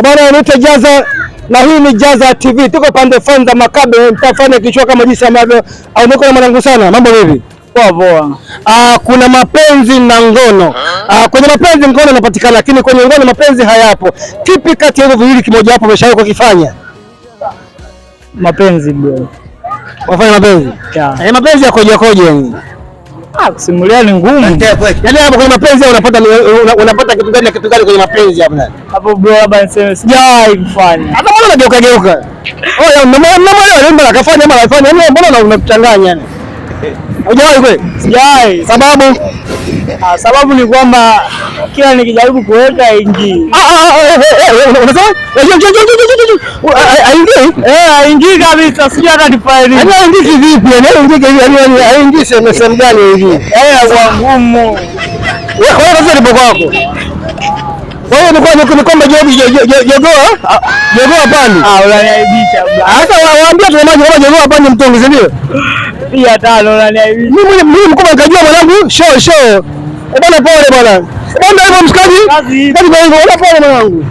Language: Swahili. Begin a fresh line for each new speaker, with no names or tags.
Bwana naitwa Jaza na hii ni Jaza TV. Tuko pande Fanza Makabe, mtafanya kichwa kama jinsi ambavyo au niko na mwanangu sana. Mambo vipi?
Poa poa.
Kuna mapenzi na ngono. Kwenye mapenzi ngono inapatikana, lakini kwenye ngono mapenzi hayapo. Kipi kati ya hivyo viwili kimoja hapo umeshawahi kukifanya?
Mapenzi bro.
Wafanya mapenzi?
Yeah.
Mapenzi yakoje yani?
Kusimulia ni ngumu.
Yaani hapo kwenye mapenzi unapata kitu gani na kitu gani kwenye mapenzi hapo nani?
Hapo bro labda niseme sijawahi kufanya.
Hata mbona unageuka? Oh, mbona akafanya mara afanye? Mbona unachanganya yani? Hujawahi kweli?
Sijawahi.
Sababu?
Sababu ni kwamba kila nikijaribu kuweka haingii.
Unasema?
Haingii kabisa. Sijui hata nifanye nini.
Yaani haingii vipi? Yaani haingii sehemu gani hivi?
Kwa ngumu.
Wewe sasa ni boko wako. Wewe ni kwamba jogoo hapandi.
Unaniaibisha bwana.
Sasa waambia tunamaji kama jogoo hapandi mtungi, si ndio?
Pia tano unaniaibisha.
Mimi mkubwa nikajua mwanangu show. Bwana pole bwana. Bwana hivyo mshikaji. Kazi hivyo pole mwanangu.